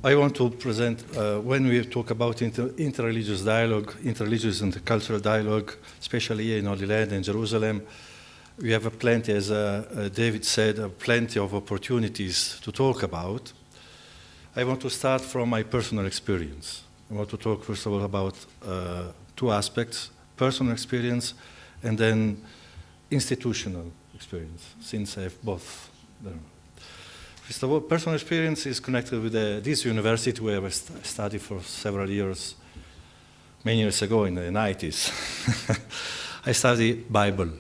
I want to present, when we talk about interreligious dialogue, interreligious and cultural dialogue, especially here in Holy Land and Jerusalem, we have plenty, as David said, plenty of opportunities to talk about. I want to start from my personal experience. I want to talk, first of all, about two aspects, personal experience and then institutional experience, since I have both. First of all, personal experience is connected with this university where I studied for several years, many years ago in the 90s. I studied Bible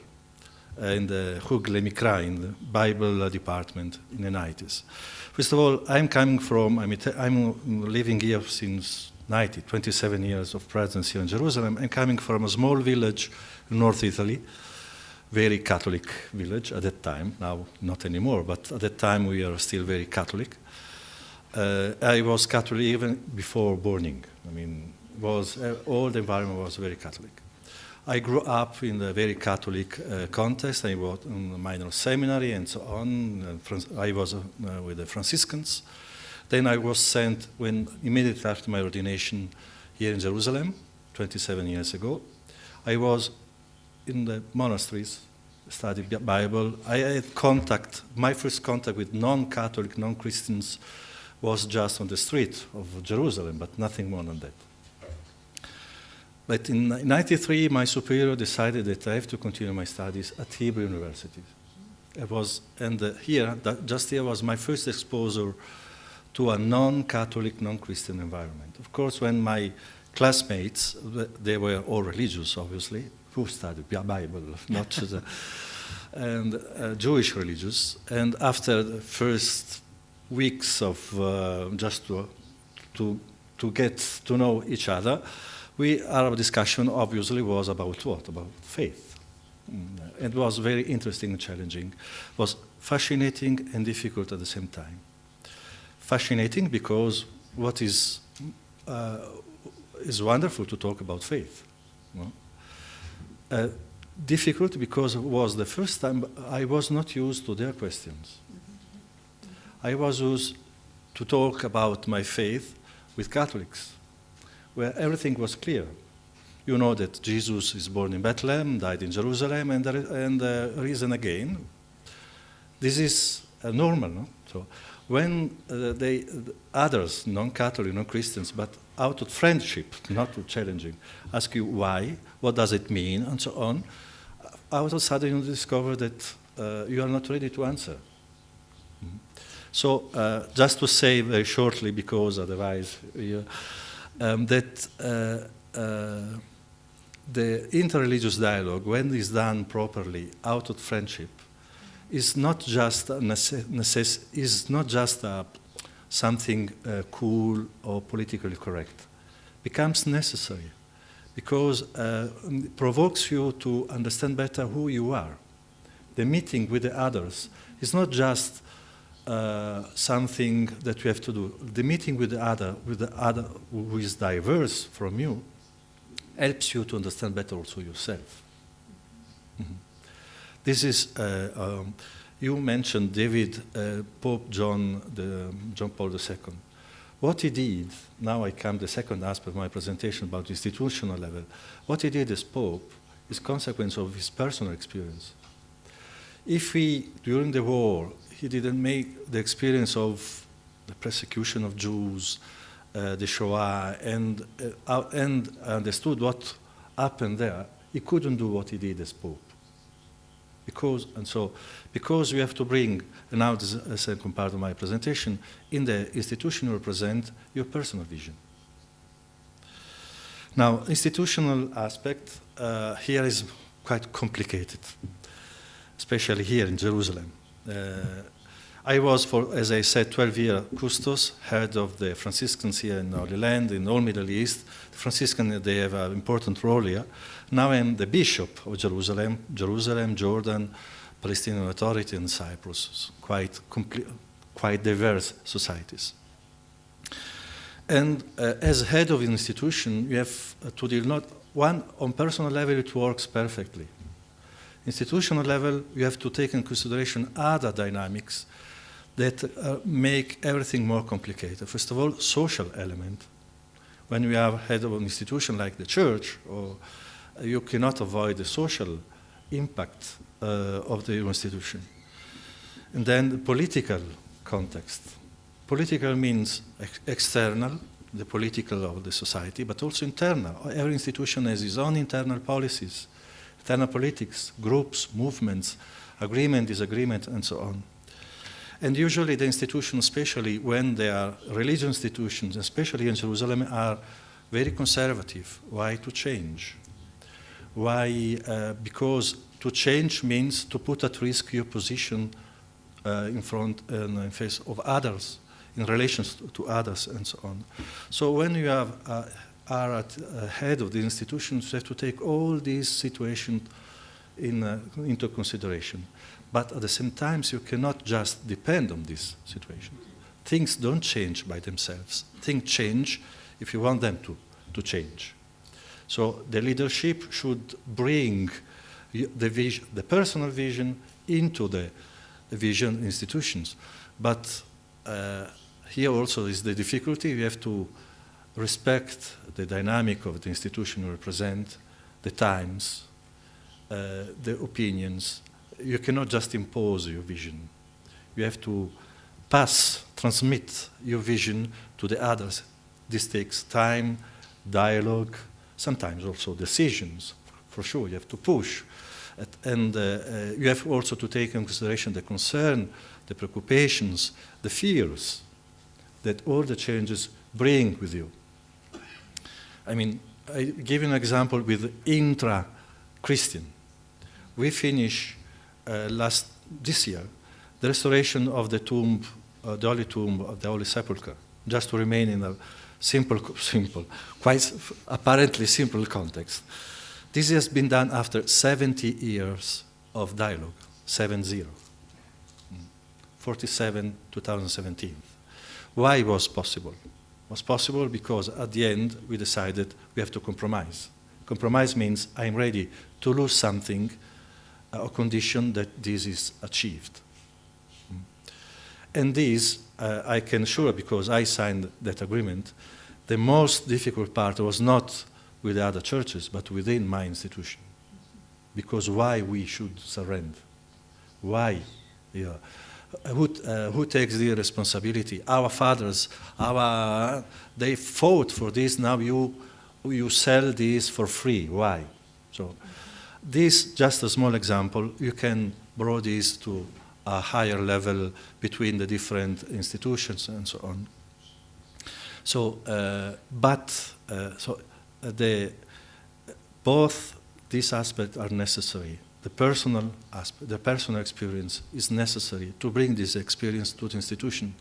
in the Hug Lemikra, in the Bible department in the 90s. First of all, I'm living here since 27 years of presence here in Jerusalem. I'm coming from a small village in North Italy, very Catholic village at that time, now not anymore, but at that time we are still very Catholic. I was Catholic even before borning. I mean, all the environment was very Catholic. I grew up in a very Catholic context. I was in a minor seminary and so on. I was with the Franciscans. Then I was sent, immediately after my ordination here in Jerusalem, 27 years ago, I was in the monasteries, studied Bible. I had my first contact with non-Catholic, non-Christians was just on the street of Jerusalem, but nothing more than that. But in 1993, my superior decided that I have to continue my studies at Hebrew University. Just here was my first exposure to a non-Catholic, non-Christian environment. Of course, when my classmates, they were all religious, obviously, who studied Bible, not Jewish religious. And after the first weeks of just to get to know each other, our discussion obviously was about what? About faith. It was very interesting and challenging. It was fascinating and difficult at the same time. Fascinating because what is wonderful to talk about faith. No? Difficult because it was the first time I was not used to their questions. I was used to talk about my faith with Catholics, where everything was clear. You know that Jesus is born in Bethlehem, died in Jerusalem, and risen again. This is normal, no? So when others, non-Catholic, non-Christians, but out of friendship, not too challenging, ask you why, what does it mean, and so on, out of sudden you discover that you are not ready to answer. So just to say very shortly, because otherwise, that the interreligious dialogue, when it's done properly, out of friendship, is not just something cool or politically correct. Becomes necessary because it provokes you to understand better who you are. The meeting with the others is not just something that you have to do. The meeting with the other who is diverse from you helps you to understand better also yourself. Mm-hmm. This is, you mentioned David, Pope John Paul II. What he did, now I come to the second aspect of my presentation about the institutional level. What he did as Pope is consequence of his personal experience. If during the war, he didn't make the experience of the persecution of Jews, the Shoah, and understood what happened there, he couldn't do what he did as Pope. Because you have to bring, and now this is a second part of my presentation, in the institution you represent your personal vision. Now, institutional aspect here is quite complicated, especially here in Jerusalem. I was, as I said, 12 years custos, head of the Franciscans here in Holy Land, in all Middle East. The Franciscans, they have an important role here. Now I'm the bishop of Jerusalem, Jordan, Palestinian Authority, and Cyprus. Quite diverse societies. And as head of an institution, you have to deal on personal level, it works perfectly. Institutional level, you have to take in consideration other dynamics that make everything more complicated. First of all, social element. When we are head of an institution like the church, or you cannot avoid the social impact of the institution. And then the political context. Political means external, the political of the society, but also internal. Every institution has its own internal policies, internal politics, groups, movements, agreement, disagreement, and so on. And usually the institutions, especially when they are religious institutions, especially in Jerusalem, are very conservative. Why to change? Why? Because to change means to put at risk your position in front and in face of others, in relations to others, and so on. So when you are at head of the institutions, you have to take all these situations into consideration. But at the same time, you cannot just depend on this situation. Things don't change by themselves. Things change if you want them to change. So the leadership should bring the personal vision into the vision institutions. But here also is the difficulty. You have to respect the dynamic of the institution you represent, the times, the opinions. You cannot just impose your vision. You have to transmit your vision to the others. This takes time, dialogue, sometimes also decisions. For sure, you have to push. And you have also to take into consideration the concern, the preoccupations, the fears that all the changes bring with you. I mean, I give you an example with intra-Christian. We finish this year the restoration of the tomb, the Holy Tomb of the Holy Sepulchre, just to remain in a simple, quite apparently simple context. This has been done after 70 years of dialogue, 7-0. 47, 2017. Why was possible? It was possible because at the end we decided we have to compromise. Compromise means I'm ready to lose something on condition that this is achieved. And this, I can assure, because I signed that agreement, the most difficult part was not with the other churches, but within my institution. Because why we should surrender? Why? Yeah. Who takes the responsibility? Our fathers, they fought for this, now you sell this for free. Why? So this, just a small example, you can draw this to a higher level between the different institutions and so on. So, both these aspects are necessary. The personal aspect, the personal experience is necessary to bring this experience to the institution.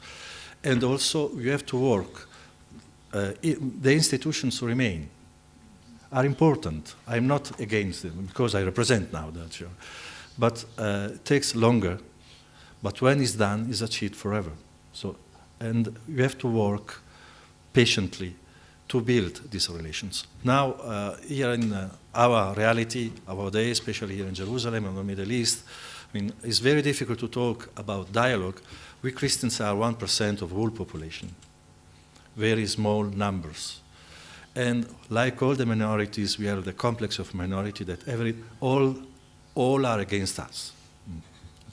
And also, you have to work. The institutions remain, are important. I'm not against them, because I represent now that. But it takes longer. But when it's done, it's achieved forever. So, and you have to work patiently to build these relations. Now, here in our reality, our day, especially here in Jerusalem and the Middle East, I mean, it's very difficult to talk about dialogue. We Christians are 1% of whole population, very small numbers. And like all the minorities, we are the complex of minority that all are against us.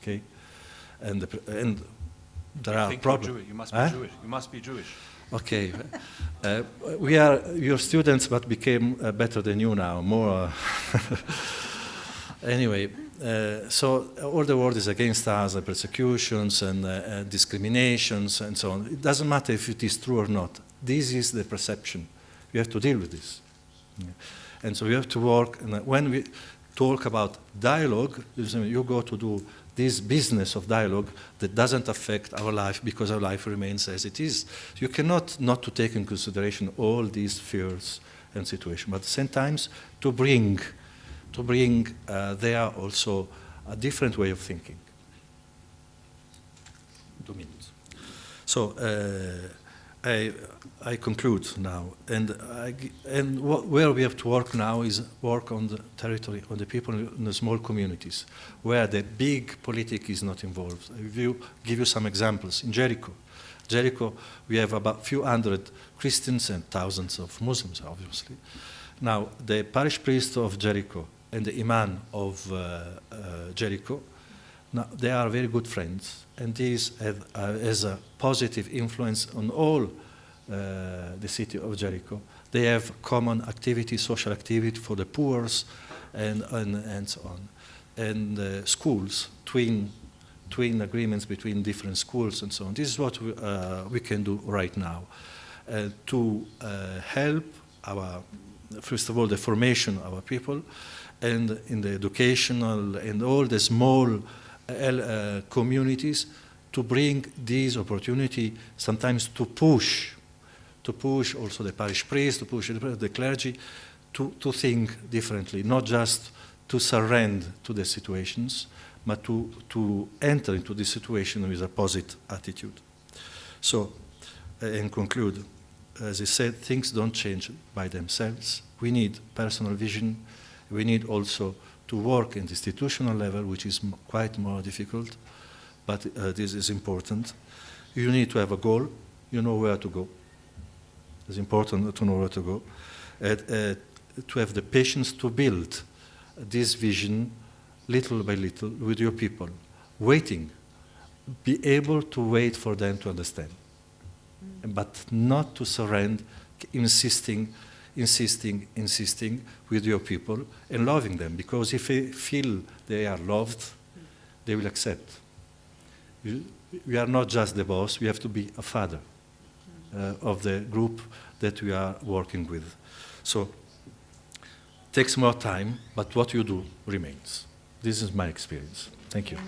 Okay? And there are problems. You must be Jewish. You must be Jewish. Okay, we are your students, but became better than you now, more. Anyway, so all the world is against us, persecutions and discriminations and so on. It doesn't matter if it is true or not. This is the perception. You have to deal with this. Yeah. And so you have to work, and when we talk about dialogue, you go to do this business of dialogue that doesn't affect our life because our life remains as it is. You cannot not to take in consideration all these fears and situations, but at the same time to bring there also a different way of thinking. 2 minutes. So I conclude now, and where we have to work now is work on the territory, on the people in the small communities, where the big politic is not involved. I will give you some examples. In Jericho, we have about few hundred Christians and thousands of Muslims, obviously. Now, the parish priest of Jericho and the imam of Jericho, now, they are very good friends, and this has a positive influence on all the city of Jericho. They have common activity, social activity for the poor, and so on. And schools, twin agreements between different schools and so on. This is what we can do right now to help first of all, the formation of our people, and in the educational and all the small communities, to bring this opportunity sometimes to push also the parish priest, to push the clergy to think differently, not just to surrender to the situations, but to enter into this situation with a positive attitude. So, and conclude, as I said, things don't change by themselves. We need personal vision. We need also to work at the institutional level, which is quite more difficult, but this is important. You need to have a goal. You know where to go. It's important to know where to go. To have the patience to build this vision little by little with your people. Waiting. Be able to wait for them to understand. But not to surrender, insisting with your people and loving them, because if they feel they are loved, they will accept. We are not just the boss, we have to be a father of the group that we are working with. So, takes more time, but what you do remains. This is my experience. Thank you.